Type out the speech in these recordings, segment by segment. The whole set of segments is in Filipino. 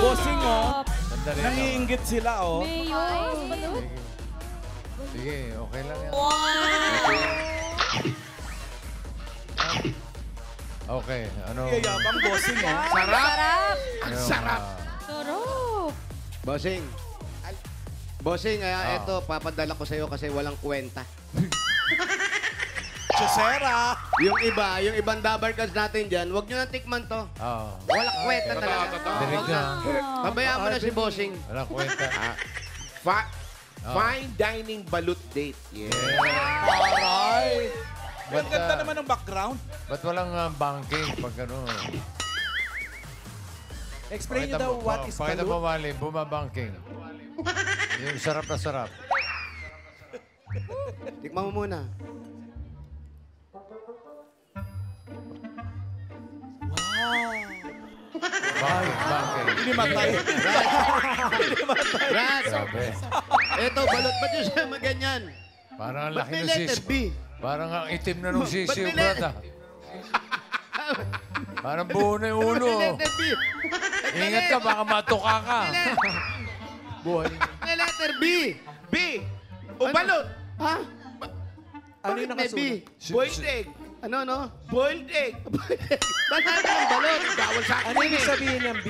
Bossing, oh. Sandali lang. Nangiinggit sila, oh. Mayo. Balut. Sige, okay lang yan. Okay, ano? Yayabang bossing, oh. Sarap. Ang sarap. Sarap. Bossing. Bossing, eto, papadala ko sa'yo kasi walang kwenta. Chesera. Yung ibang Dabar Cards natin dyan, huwag nyo na tikman to. Oo. Walang kwenta talaga. Dinig na. Pabayaan mo na si Bossing. Walang kwenta. Fine dining balut date. Yeah. Aray. Ang Ba't, ganda naman ng background. Ba't walang banking pag ano? Explain nyo daw what is Pakita mo, balut. Wally, bumabangking. Yung sarap na sarap. Tikman mo muna. Banking. Hindi matay. Brad, Grabe. eto, balot. Ba't yung siya maganyan? Parang ang Ba't laki may ng letter sisiw. B? Parang ang itim na nung sisiw, may Brad. ah. Parang buo na yung ulo. May letter B. Ingat ka, baka matuka ka. Buhay. May letter B. B. O balot. Ha? Ano yung Bakit may B? nakasulat? Boiled egg. Ano? Boiled egg. Ba't natin ang balot? Bawal sa akin Ano yun yung eh. sabihin ng B?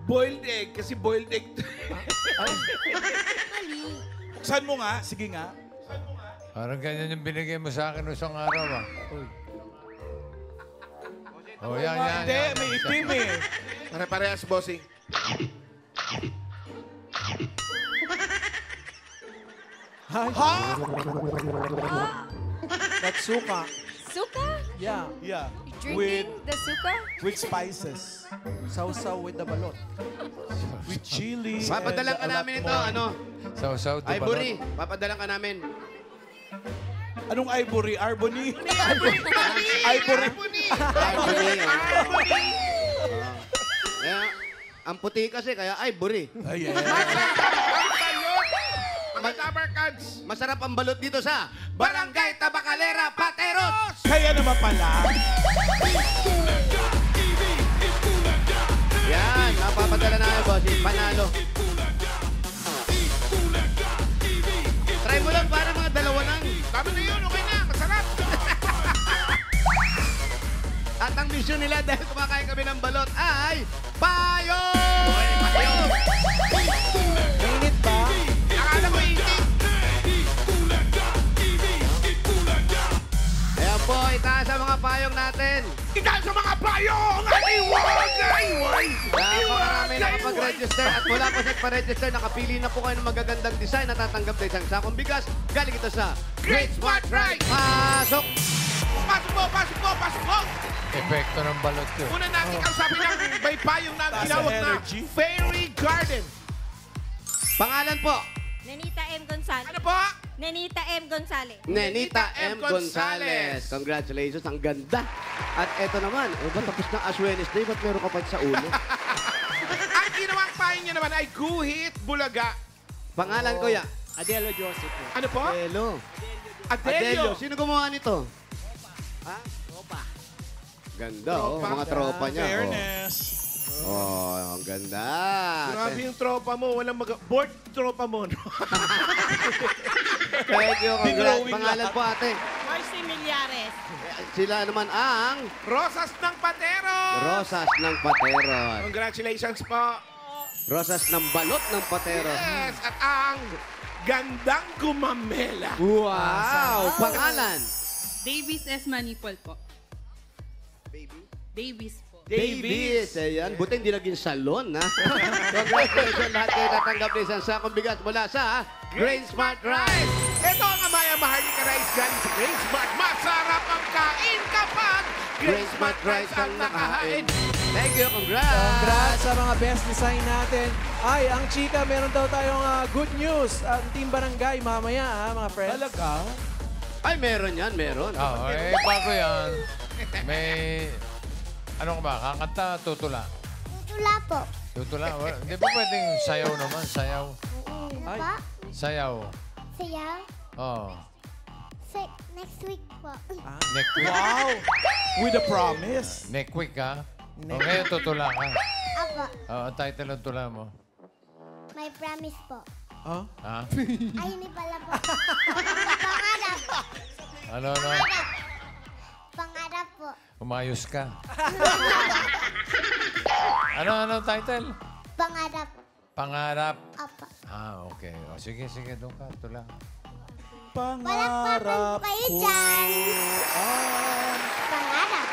Boiled egg. Kasi boiled egg. Buksan mo nga. Sige nga. Parang ganyan yung binigay mo sa akin isang araw, ah. Oh, yan. Hindi, may itim eh. Pare-parehas, bossing. Ha? That's suka. Suka? Yeah. Yeah. Drinking the suka? With spices. Sausaw with the balot. With chili. Papadalan ka and a lot namin ito, more. ano? Sausaw, di ba? Ivory. Papadalan ka namin. Anong ivory? Arbony? Ivory. Harmony. Kaya, ang puti kasi, kaya ivory. Ay, yeah. Mga Dabar Cards. Masarap ang balot dito sa Barangay Tabacalera, Pateros! Kaya naman pala. Yan, napapadala namin, boss. Panalo. Try mo lang para mga dalawa lang. Sabi na yun, okay na. Masarap. At ang mission nila dahil kumakain kami ng balot ay payo! Mainit ba? Akala ko itik. Ayan po, itaas ang mga payong natin. Ikaw sa mga payong! Aliwag! Napakarami nakapag-register at mula po sa nagpa-register, nakapili na po kayo ng magagandang design na tatanggap na isang sakong bigas. Galing ito sa Great Smart Rice! Pasok! Pasok mo! Epekto ng balot ko. Una natin kausapin ang may payong na Taas tinawag ang na energy. Fairy Garden. Pangalan po, Nenita M. Gonzalez. Ano po? Nenita M. Gonzalez. Nenita M. M. Gonzalez. Gonzalez. Congratulations, ang ganda. At eto naman, ba tapos na Ash Wednesday, ba't meron ka pa sa ulo? Ang ginawang payo niya naman ay guhit bulaga. Pangalan ko ya. Adelo Joseph. Ano po? Adelo. Adelio. Sino gumawa nito? Ha? Tropa. Ganda, Tropa. mga tropa niya. Fairness. Ang ganda. Grabe yung tropa mo. Walang board tropa mo. No? Thank you, congrats. Bigrawing Pangalan lahat. po ate. Marcy Millares. Sila naman ang Rosas ng Patero. Rosas ng Pateros. Congratulations po. Rosas ng balot ng Pateros. Yes. At ang gandang gumamela. Wow! Pangalan? Davis S. Manipol po. Baby? Davis po. Davis. Ayan. Buti hindi naging salon, ha? Congratulations lahat kayo natanggap na isang sakong bigas mula sa Grain Smart Rice. Ito ang Amaya Maharlika Rice galing sa Grain Smart. Masarap ang kain kapag Grain Smart Rice ang nakahain. Thank you. Congrats. Congrats sa mga best design natin. Ay, ang chika, meron daw tayong good news. Ang Team Barangay, mamaya, mga friends. Talaga? Ay, meron yan. Meron. Bago yan. May... Ano ka ba? Kakanta, tutula? Tutula po. Tutula? Hindi ba pwedeng sayaw naman? Sayaw? Ay. Pa? Sayaw. Sayaw? Oh. Next week po. Neck week. Wow! With a promise. Neck week, ha? Okay, tutula ka. Apo. Ang title ng tula mo. May promise po. Oh? Ha? Ay, hindi pala po. Pangarap. Ano? Pangarap. Pangarap po. Umayos ka. Ano title? Pangarap. Pangarap. Apo. Okay. O, sige, doon ka. Tula. Palakpakan kayo dyan. Pangarap.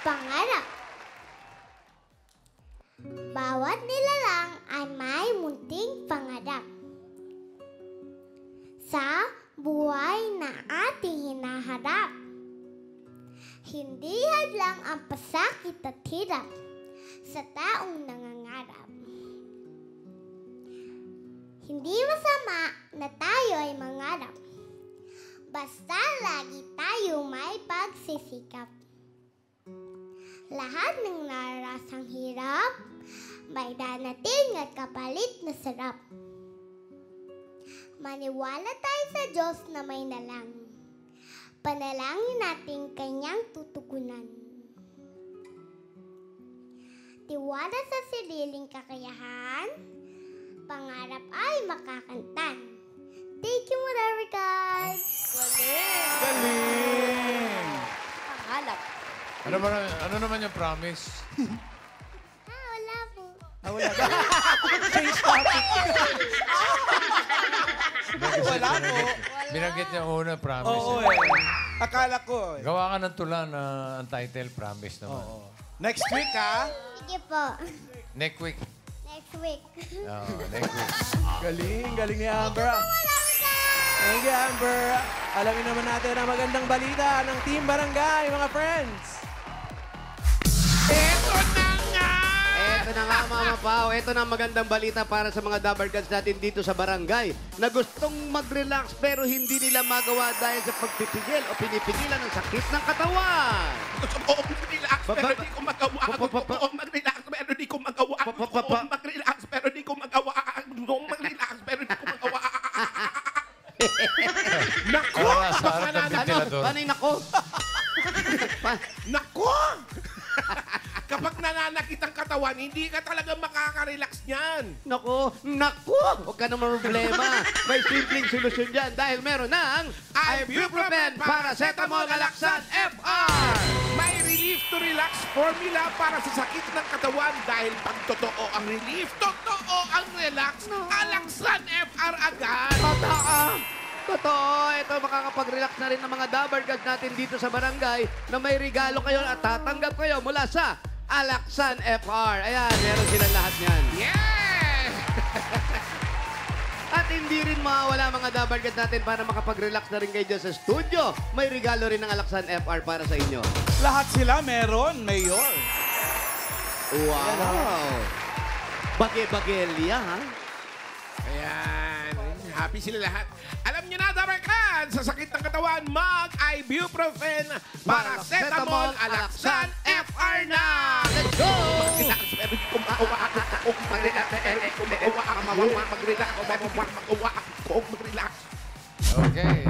Pangarap. Bawat nilalang ay may munting pangarap. Sa buhay na ating hinaharap. Hindi hadlang ang pasakit at hirap sa taong nangangarap. Hindi masama na tayo ay mangarap. Basta lagi tayo may pagsisikap. Lahat ng nararasang hirap, may danating at kapalit na sarap. Maniwala tayo sa Diyos na may nalang. Panalangin natin kanyang tutugunan. Tiwala sa sariling kakayahan, pangarap ay makakantan. Thank you, Mother God! Galing! Pangalap. Ano naman yung promise? Wala po. Wala ka. Change topic. Wala po. Binanggit niya una, promise. Oo eh. Akala ko eh. Gawa ka ng tula na ang title, promise naman. Next week ha? Sige po. Next week. Next week. Next week. Galing ni Amber. Thank you, Amber. Alamin naman natin ang magandang balita ng Team Barangay, mga friends. Ito na nga! Ito na nga, Mama Pao. Ito na ang magandang balita para sa mga Dabarkads natin dito sa barangay na gustong mag-relax pero hindi nila magawa dahil sa pagpipigil o pinipigilan ng sakit ng katawan. Gusto ko mag-relax pero di ko magawa. Gusto ko mag-relax pero di ko magawa. Gusto ko mag-relax pero di ko magawa. Gusto ko mag-relax pero di ko magawa. Nako! Sa harap ng ventilador. Paano yung nako? Nako! Kapag nananakit ang katawan, hindi ka talaga makaka-relax niyan. Nako! Huwag ka naman problema. May simpleng solusyon dyan dahil meron ng Ibuprofen Paracetamol Alaksan FR. May relief to relax formula para sa sakit ng katawan dahil pag totoo ang relief, totoo ang relax. Alaksan FR agad. Totoo, ito makakapag-relax na rin ng mga Dabarkads natin dito sa barangay na may regalo kayo at tatanggap kayo mula sa Alaksan FR. Ayan, meron silang lahat niyan. Yeah! At hindi rin mawawala mga Dabarkads natin para makapag-relax na rin kayo dyan sa studio. May regalo rin ng Alaksan FR para sa inyo. Lahat sila meron, Mayor. Wow! Bage-bagelya, ha? Ayan. Happy sila lahat. Alam niyo na, Dabarkads, sa sakit ng katawan, mag-Ibuprofen Paracetamol Alaksan FR na! Let's go! Mag-relax, pero di ko magawa. Mag-relax, pero di ko magawa. Mag-relax, mag-relax. Okay.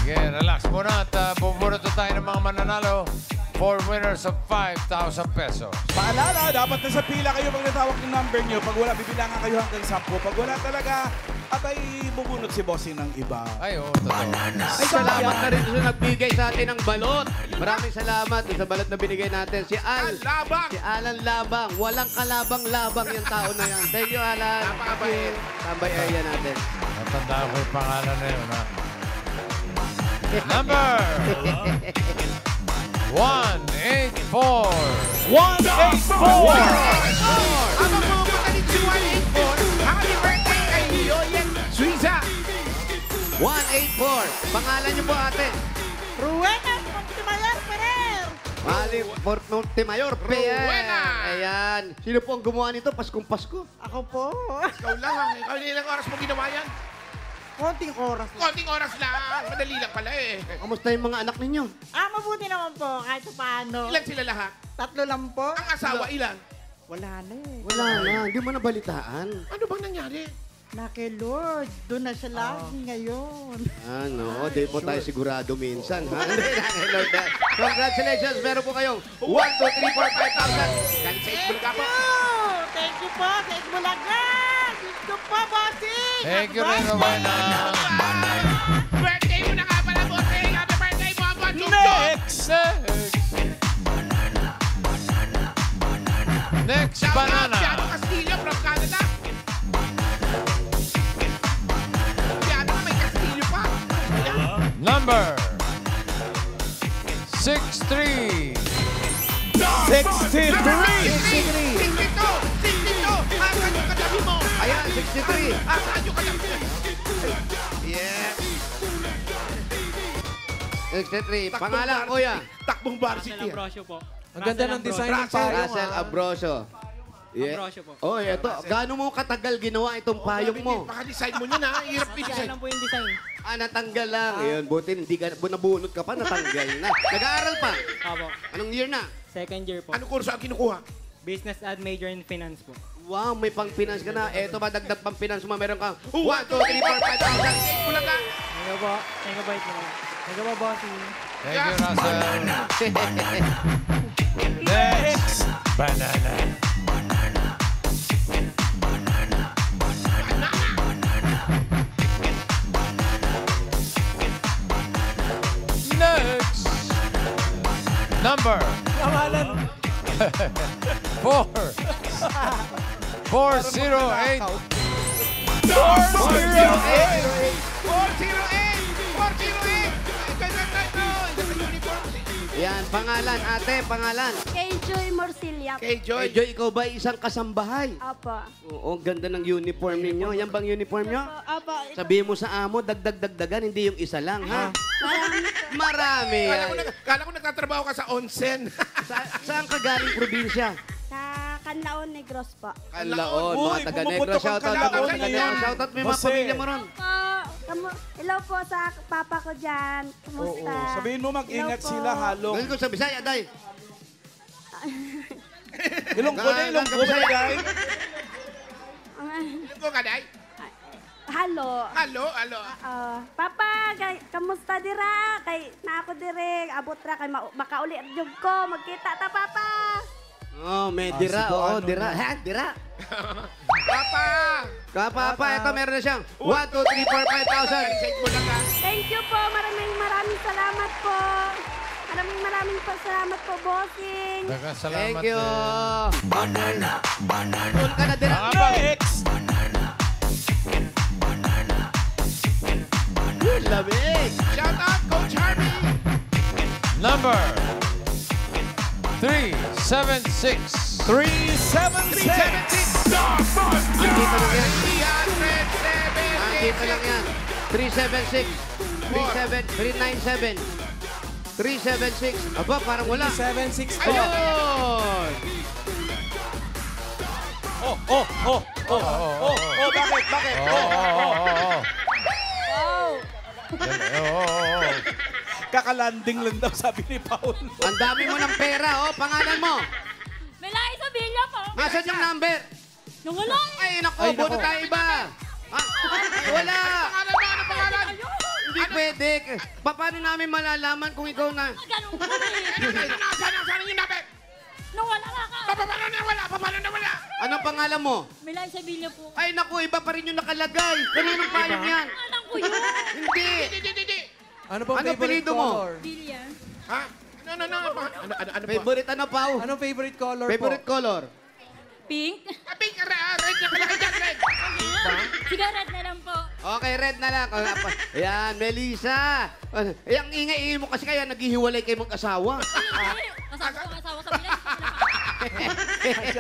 Sige, relax muna at bubunot tayo ng mga mananalo. 4 winners of 5,000 pesos. Paalala, dapat nasa pila kayo pag natawag ng number nyo. Pag wala, bibilangan kayo hanggang 10. Pag wala talaga, at ay bubunot si bossing ng iba. Ay, oo, totoo. Ay, salamat na rin sa nagbigay sa atin ng balot. Maraming salamat sa balot na binigay natin. Si Labang! Si Alan Labang. Walang kalabang-labang yung tao na yan. Thank you, Alan. Napakabait. Tambay area natin. Natandaan ko yung pangalan na yun, ha? Number 184. 184! Ang magpupunta ni 184, happy birthday kay Yoyen Suiza! 184. Pangalan niyo po, ate. Ruena Montemayor Ferrer. Mali, Montemayor. Rowena. Ayan. Sino po ang gumawa nito? Paskong Pasko. Ako po. Ikaw lang, ikaw ilang oras mo ginawa yan? Konting oras. Konting oras lang, madali lang pala eh. Kamusta yung mga anak ninyo? Mabuti naman po kahit paano. Ilan sila lahat? 3 lang po. Ang asawa, ilan? Wala na eh. Wala na. Hindi mo nabalitaan. Ano bang nangyari? Na kay Lord. Doon na siya lagi ngayon. Ano, di po tayo sigurado minsan, ha? Hello, congratulations, meron po kayong 1, 2, 3, 4, 5,000. Galing sa Isbulaga po. Oh, thank you po sa Itbulaga. Thank you po, bossing. Thank you rin, Rowena. Birthday mo na nga pala, bossing. Happy birthday mo, Aba. Next! Next, Piano banana. Castillo from Canada. Piano may Castillo pa. Number 63. 63! 62! Asan yung katabi mo? Ayan, 63. Asan yung katabi mo? Yes. 63. Pangalan, kuya. Takbong varsity. Ambrosio po. Ang ganda ng design ng Russell. payong, Russell ah. Abrosio. Yeah. Abrosio po. Oh, eto. Gaano mo katagal ginawa itong payong mo? Baka design mo niyan, ha? Hirap i-design. Ano po yung design? Ah, natanggal lang. Ayun, buti hindi ka nabunot ka pa, natanggal na. Nag-aaral pa. Opo. Anong year na? Second year po. Ano kurso ang kinukuha? Business ad major in finance po. Wow, may pang-finance ka na. Eto ba, dagdag pang-finance mo, meron kang 1, 2, 3, 4, 5,000. Bulaga. Thank you po. Thank you po, Itbulaga. Thank you po, bossing. Thank you, Russell. Next, banana. Next, number Pangalan. 4. 408. 408! 408! Yan, pangalan, ate, pangalan. Kay Joy Morcilla. Kay Joy. Joy, ikaw ba isang kasambahay? Apo. Oo, ganda ng uniform ninyo. Yan bang uniform nyo? Apo. Sabihin mo sa amo, dagdag-dagdagan, hindi yung isa lang, ha? Marami yan. Kala ko nagtatrabaho ka sa onsen. Saan ka galing probinsya? Sa Canlaon Negros po. Kanlaon, Uy, mga taga pumuputok Negros. ang Shoutout, Kanlaon mga taga na yan. Negros. Shoutout mo yung mga Jose. pamilya mo ron. Hello po sa papa ko dyan. Kumusta? Oo. Sabihin mo, mag-ingat Hello po. sila, halong. Ngayon ko sa Bisaya, day. Ilong ko na, ilong ko na, guys. Ano ko ka, Day? Hello. Halo. Papa, kamusta dira? Kay na ako dire, abot ra kay makauli jud ko. Magkita ta, papa. Oh, may dira. si Oo, Buano dira. na. Ha, dira. Papa! Kapapa, ito meron na siyang 1, 2, 3, 4, 5,000. Sa Itbulaga. Thank you po. Maraming salamat po. Maraming salamat po, bossing. Dagang salamat Thank you. din. Doon ka na dira. Next! Lamig. Shout out, Coach Harvey. Number 376. 376! Andito lang yan. 307. Andito lang yan. 376. 397. 376. Aba, parang wala. 7-6 po. Ayun! Bakit? Kakalanding lang daw, sabi ni Paul. Ang dami mo ng pera, oh. Pangalan mo. Melay sa Villa po. Nasaan yung number? Nung wala. Ay, naku, Ay, buto naku. tayo iba. Ay, wala. Pangalan mo, ano pangalan? Hindi pwede. Paano namin malalaman kung ikaw na? Ganun ko eh. Nasaan yung nabe? Nung wala nga ka. Paano na wala? Anong pangalan mo? Melay sa Villa po. Ay, naku, iba pa rin yung nakalagay. Kaninong payong yan? Alam ko yun. Hindi. Hindi. Ano pong Ano favorite apelido mo? color? Villa. Ha? Ano po? Favorite ano, Pau? Anong favorite color po? Favorite color? Pink. Pink, red na kalaki dyan, red. Sige, red na lang po. Okay, red na lang. Ayan, Melissa. Ang ingay mo kasi kaya naghihiwalay kayo mag-asawa. Kasama ko ang asawa sa Villa.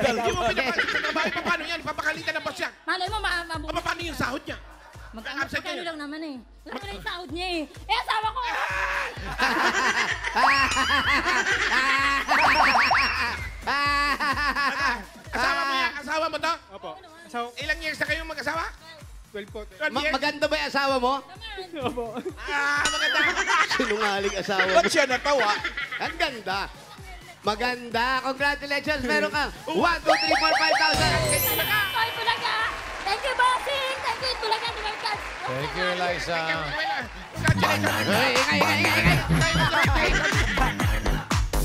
Hindi mo pinapalitan. Paano yan? Papakalitan ng boss yan. Malay mo, mabubuhay. Paano yung sahod niya? Magkano lang naman eh. Wala na yung sahod niya eh. Eh, asawa ko! Asawa mo yan? Asawa mo to? Opo. Ilang years na kayong mag-asawa? 12 po. 12 years? Maganda ba yung asawa mo? Opo. Maganda. Sinungaling asawa mo. Ba't siya natawa? Ang ganda. Maganda. Congratulations. Meron kang 1, 2, 3, 4, 5,000. Ito talaga. Thank you, bossing. Thank you, Itbulaga. Thank you, Eliza.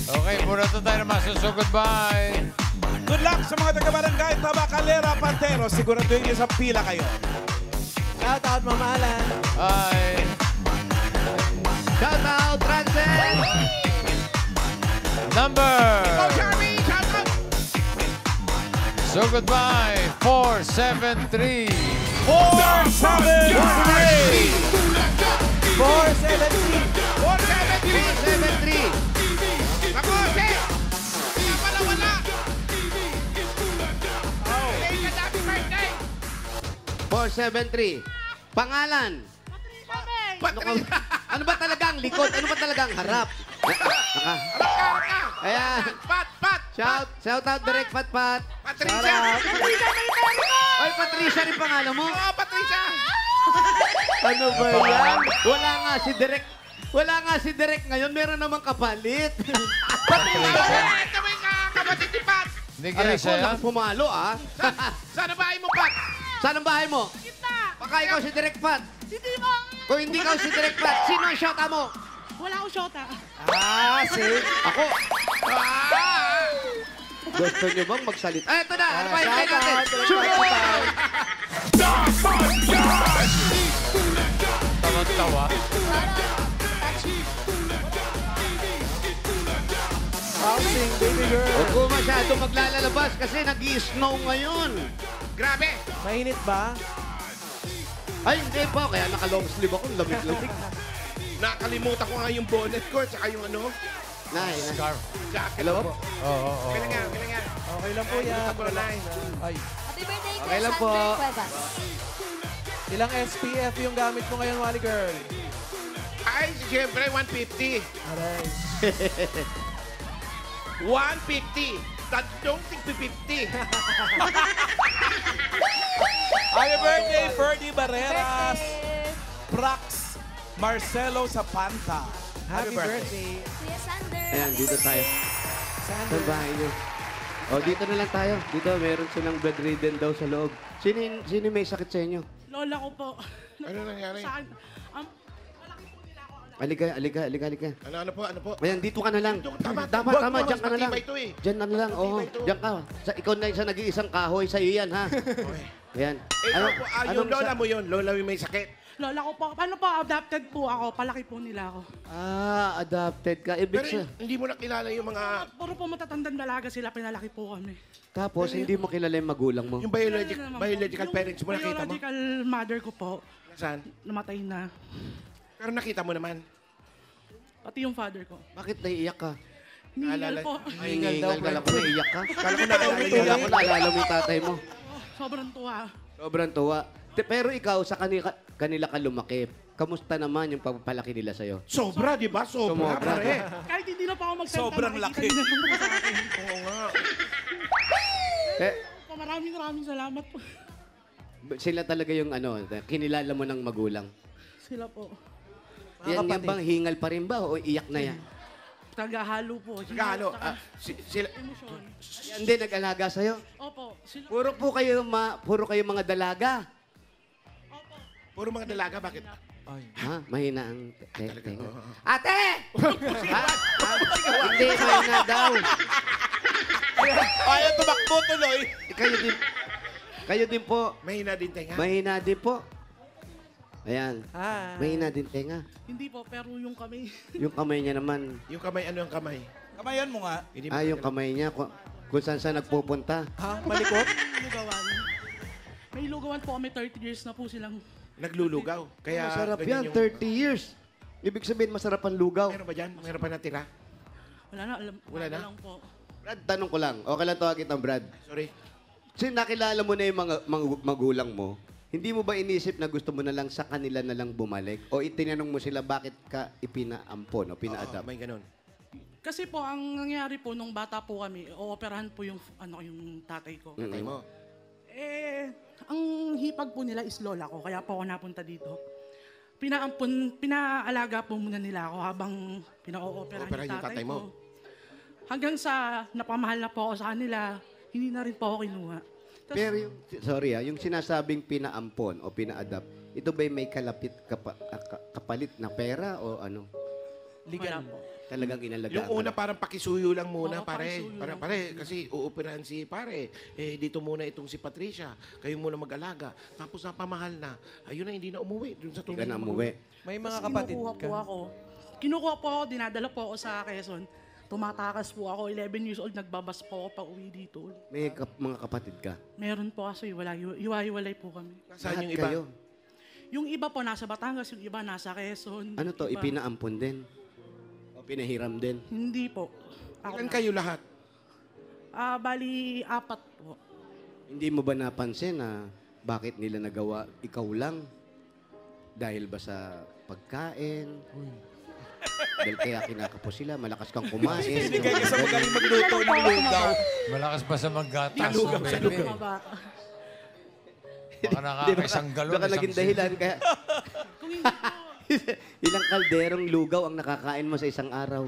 Okay, muna to tayo naman. So, goodbye. Good luck sa mga taga-barangay Tabacalera, Pantero. Siguraduhin niyo sa pila kayo. Shout out, Mama Alan. Bye. Shout out, Rancel! Number. Oh, Charmy! Shout out! So, goodbye. 473. 473! 473. 473. Ako, Che! Kaya pala wala! Hey, happy birthday! 473. Pangalan. Patricia! Ano ba talagang likod? Ano ba talagang harap? Ayan. Pat! Shout out direct Pat. Patricia! Oy, Patricia rin pangalan mo. Oo, Patricia! Ano ba yan? Wala nga si Direk ngayon. Meron namang kapalit. Patricia! Ito mo yung kapatid ni Pat! Hindi Aray kaya ko, siya. laki pumalo ah. Saan ang bahay mo, Pat? Saan ang bahay mo? Baka ikaw si Direk Pat. Kung hindi ikaw si Direk Pat, sino ang shota mo? Wala akong shota. Ako. Gusto niyo bang magsalita? Ay, ito na. Ano ba yung natin? Tawa-tawa. Bouncing, baby girl. Huwag ko masyado maglalabas kasi nag-i-snow ngayon. Grabe! Mainit ba? Ay, hindi pa. Kaya naka-long sleeve ako. Lamig-lamig. Nakalimutan ko nga yung bonnet ko at saka yung ano, Nay. Scarf. jacket. Hello po. Oo. Kailan nga. Okay lang po yan. Ako na Ay, Happy birthday, Okay lang po. ilang SPF yung gamit mo ngayon, Wally Girl? Ay, siyempre, 150. Aray. 150. Tatlong tig-50. Happy birthday, Ferdy Barreras. Prax Marcelo Zapanta. Happy birthday. Kuya Sander. Ayan, dito tayo. Sander. Sa bahay niyo. O, dito na lang tayo. Dito, meron silang bedridden daw sa loob. Sino may sakit sa inyo? Lola ko po. Ano nangyari? Saan? Alika. Ano po? Ayan, dito ka na lang. Tama. Tama, diyan ka na lang. Matibay ito eh. Diyan na lang, oo. Matibay ito. Diyan ka. Ikaw na isa nag-iisang kahoy sa iyo yan, ha? Ayan. Yung lola mo yun. Lola mo may sakit. Lola ko po. Paano po? Adopted po ako. Palaki po nila ako. Adopted ka. Ibig Pero sa... hindi mo nakilala yung mga... Puro po matatandang dalaga sila. Pinalaki po kami. Tapos, hindi mo kilala yung magulang mo. Yung Ano naman po? biological Yung parents mo nakita mo? Biological mother ko po. Saan? Namatay na. Pero nakita mo naman. Pati yung father ko. Bakit naiiyak ka? Ningal po. Hingal ka lang ko, naiiyak ka. Kala ko naalala Kala yun. ko naalala mo yung tatay mo. Sobrang tuwa. Sobrang tuwa. Pero ikaw, sa kanila ka lumaki. Kamusta naman yung pagpapalaki nila sa'yo? Sobra, di ba? Sobra, Sumobra. pare. Kahit hindi na pa ako magsalita. Sobrang nakikita laki. nila po sa akin. Oo nga. Maraming salamat po. Sila talaga yung kinilala mo ng magulang. Sila po. Yan kapatid. bang hingal pa rin ba o iyak na yan? Tagahalo po. Gano? Sila... Emosyon. Yan din nag-alaga sa'yo? Opo. Sila. Puro kayo mga dalaga. Puro mga dalaga, bakit? Ha? Mahina ang tenga. Ate! Ha? Hindi, mahina daw. Ayaw tumakbo tuloy. Kayo din po. Mahina din tenga. Mahina din po. Ayan. Hi. Mahina din tenga. Hindi po, pero yung kami. Yung kamay niya naman. Yung kamay, ano yung kamay? Kamayan mo nga. Hindi mo Yung kamay niya. Kung saan saan nagpupunta. Ha? Malikot? Lugawan. May lugawan po kami 30 years na po silang. Naglulugaw. Kaya Masarap ganyan yan, 30 years. Ibig sabihin, masarap ang lugaw. Meron ba dyan? Meron pa natira? Wala na, alam. Wala na? lang po. Brad, tanong ko lang. Okay lang tawagin ng Brad. Sorry. Kasi nakilala mo na yung mga magulang mo, hindi mo ba inisip na gusto mo na lang sa kanila na lang bumalik? O itinanong mo sila bakit ka ipinaampon o pina-adapt? May ganun. Kasi po, ang nangyari po nung bata po kami, ooperahan po yung, yung tatay ko. Tatay mo. Ang hipag po nila is lola ko, kaya po ako napunta dito. Pinaalaga po muna nila ako habang pina-ooperahan Ooperahan yung yung tatay tatay mo. ko. Hanggang sa napamahal na po ako sa kanila, hindi na rin po ako kinuha. Tas, Pero yung, sorry yung sinasabing pinaampon o pina-adapt, ito ba'y may kapalit na pera o ano? Legal. Wala po. Talagang inalagaan. Yung una parang pakisuyo lang muna, Oo, pare. pakisuyo Para lang. pare, kasi uupirahan si pare. Dito muna itong si Patricia. Kayo muna mag-alaga. Tapos napamahal na. Ayun na, hindi na umuwi. Doon sa Hindi tunay ka na na umuwi. May mga Tapos kapatid kinukuha ka. po ako. Kinukuha po ako, dinadala po ako sa Quezon. Tumatakas po ako, 11 years old, nagbabas po ako pa uwi dito. May mga kapatid ka. Meron po kasi, iwa-iwalay po kami. Nasaan yung Lahat iba? kayo. Yung iba po nasa Batangas, yung iba nasa Quezon. Ano to, Iba- ipinaampon din? O pinahiram din? Hindi po. Ilan kayo lahat? Bali, 4 po. Hindi mo ba napansin na bakit nila nagawa ikaw lang? Dahil ba sa pagkain? Dahil kaya kinakapo sila, malakas kang kumain. Binigay ka sa magaling magluto ng lugaw. Malakas pa sa maggatas. Lugaw sa baby. Mga bata. Baka nakakaisang galon. Baka naging dahilan kaya Kung hindi po, ilang kalderong lugaw ang nakakain mo sa isang araw?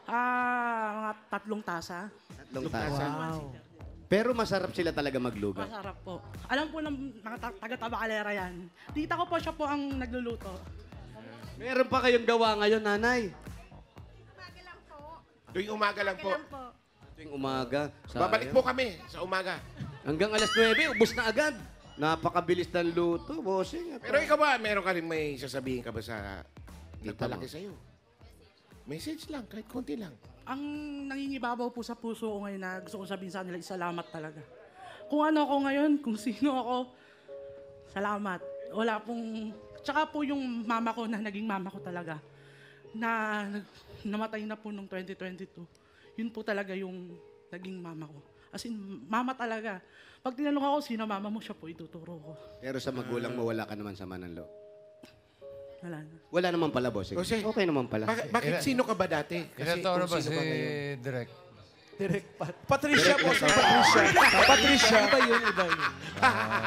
mga 3 tasa. 3 tasa. Wow. Pero masarap sila talaga maglugaw. Masarap po. Alam po ng mga taga-tabakalera yan. Tita ko po siya po ang nagluluto. Meron pa kayong gawa ngayon, nanay? Tuwing umaga lang po. Tuwing umaga. Babalik sayang. po kami sa umaga. Hanggang alas 9, ubos na agad. Napakabilis ng luto, bossing. Pero ikaw ba, meron ka rin may sasabihin ka ba sa Tita nagpalaki mo. sa'yo? Message lang, kahit konti lang. Ang nangingibabaw po sa puso ko ngayon na gusto kong sabihin sa kanila, salamat talaga. Kung ano ako ngayon, kung sino ako, salamat. Wala pong... Tsaka po yung mama ko na naging mama ko talaga, na namatay na po nung 2022. Yun po talaga yung naging mama ko. As in, mama talaga. Pag tinanong ako, sino mama mo, siya po ituturo ko. Pero sa magulang mo, wala ka naman sama ng loob. Wala na. Wala naman pala, bossing. Jose, Okay naman pala. Bakit sino ka ba dati? Ilan taon na kung ba sino si ka ngayon. Direk? Direct Patricia po, si Patricia. Patricia. Iba yun, iba yun.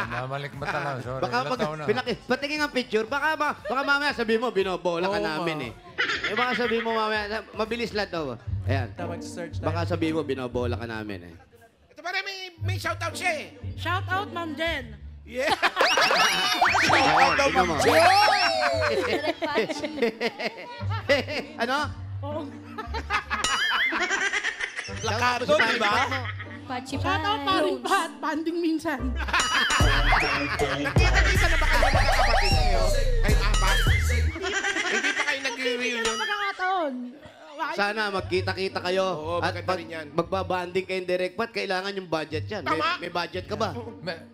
Namalikmata lang. Sorry. Baka Ilan pag taon na? patingin ang picture, baka mamaya sabihin mo, binobola ka Oo, namin eh. Baka sabihin mo mamaya, mabilis lang daw. Ayan. Mag-search na. Baka sabihin mo, binobola ka namin eh. Ito pare, may shoutout siya eh. Shout out, Ma'am Jen! Yeah. Ayun, tingnan mo. Ano? Oo. Lakado, di ba? Pachi Shout out pa rin pa, banding minsan. Nakita-kita na ba kayo magkakapatid kayo? Kayo apat? Hindi pa kayo nag-reunion? Pagkakataon. Sana magkita-kita kayo. Oo, at maganda rin yan. magbabanding kayong direct pat, kailangan yung budget yan. Tama. May budget ka ba?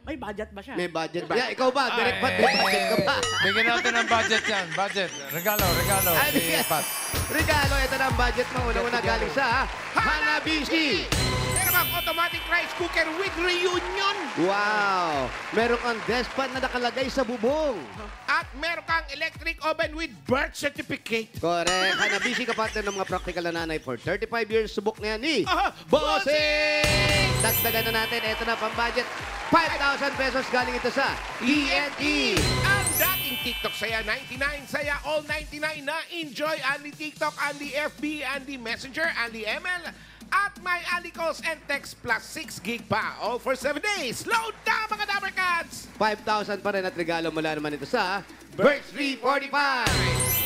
May budget ba siya? May budget. Yeah, ikaw ba? Direct pat, may budget ka ba? Bigyan natin ng budget yan. Budget. Regalo. Ay, Si bigyan. Pat. Regalo, ito na ang budget mo. Una-una galing sa Hanabishi. Meron kang automatic rice cooker with reunion. Wow! Meron kang despot na nakalagay sa bubong. At meron kang electric oven with birth certificate. Correct. Hanabishi, kapatid ng mga practical na nanay for 35 years. Subok na yan ni Ah, Bossing! Dagdagan na natin. Ito na pang-budget. 5,000 pesos galing ito sa TNT. Ang dating TikTok Saya 99, Saya All 99 na enjoy Andy TikTok, Andy FB, Andy Messenger, Andy ML, at may Andy calls and text plus 6 gig pa. All for 7 days. Load na mga Dabber Cats! 5,000 pa rin at regalo mula naman ito sa Birch 345.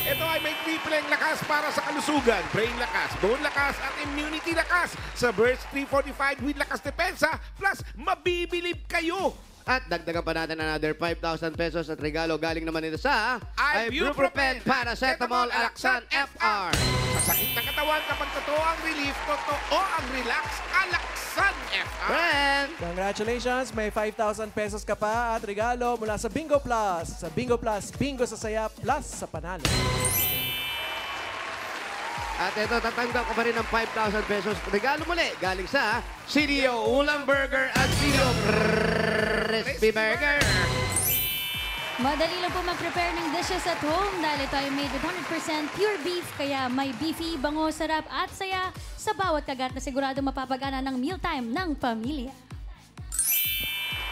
Ito ay may tripleng lakas para sa kalusugan, brain lakas, bone lakas, at immunity lakas. Sa Burst 345 with lakas depensa, plus mabibilib kayo. At dagdagan pa natin another 5,000 pesos at regalo galing naman ito sa Ibuprofen Paracetamol Alaxan FR. Sa sakit ng katawan kapag totoo ang relief, totoo ang relax, Alaxan FR. Friend! Congratulations! May 5,000 pesos ka pa at regalo mula sa Bingo Plus. Sa Bingo Plus, bingo sa saya plus sa panalo. At ito, tatanggap ko pa rin ng 5,000 pesos. Regalo muli, galing sa CDO Ulam Burger at CDO Crispy Burger. Madali lang po mag-prepare ng dishes at home dahil ito ay made with 100% pure beef kaya may beefy, bango, sarap at saya sa bawat kagat na sigurado mapapagana ng mealtime ng pamilya.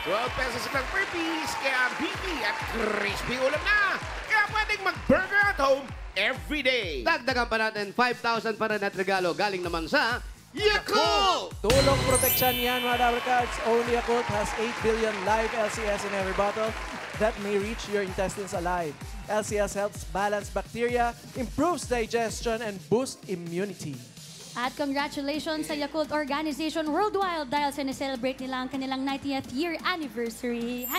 12 pesos lang per piece, kaya beefy at crispy ulam na. Kaya pwedeng mag-burger at home every day. Dagdagan pa natin 5,000 pa rin at regalo galing naman sa Yakult! Tulong proteksyon yan mga Dabber Cats. Only Yakult has 8 billion live LCS in every bottle. that may reach your intestines alive. LCS helps balance bacteria, improves digestion, and boosts immunity. At congratulations sa Yakult Organization Worldwide dahil sineselebrate nila ang kanilang 90th year anniversary.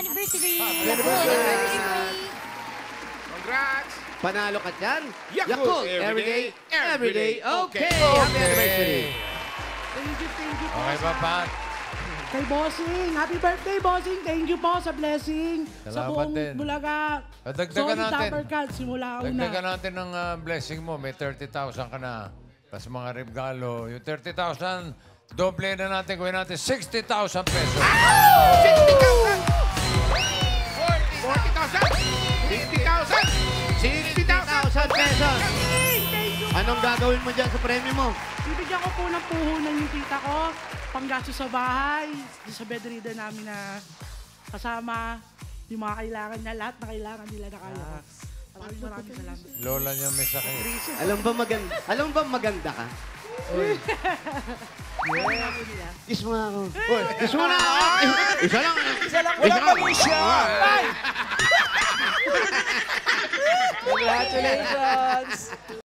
Congrats! Panalo ka dyan. Yakult, everyday, okay. Happy anniversary. Thank you po. Okay ba, Pat? Kay Bossing. Happy birthday, Bossing. Thank you po sa blessing. Sa Salamat buong din. Bulaga. Dagdagan Solid natin. Dapper Cats simula una. Dagdagan natin ng blessing mo. May 30,000 ka na. Tapos mga regalo. Yung 30,000, doble na natin. Gawin natin 60,000 pesos. 60,000! 40,000! 50,000! 60,000 pesos. Anong gagawin mo dyan sa premyo mo? Bibigyan ko po ng puhunan yung tita ko. Panggasto sa bahay. Sa bedridden namin na kasama. Yung mga kailangan niya. Lahat na kailangan nila na kaya ko. Maraming salamat. Lola niya may sakit. Alam ba maganda ka? Kiss mo na ako. Kiss mo na ako. Isa lang. Wala mali siya! Congratulations!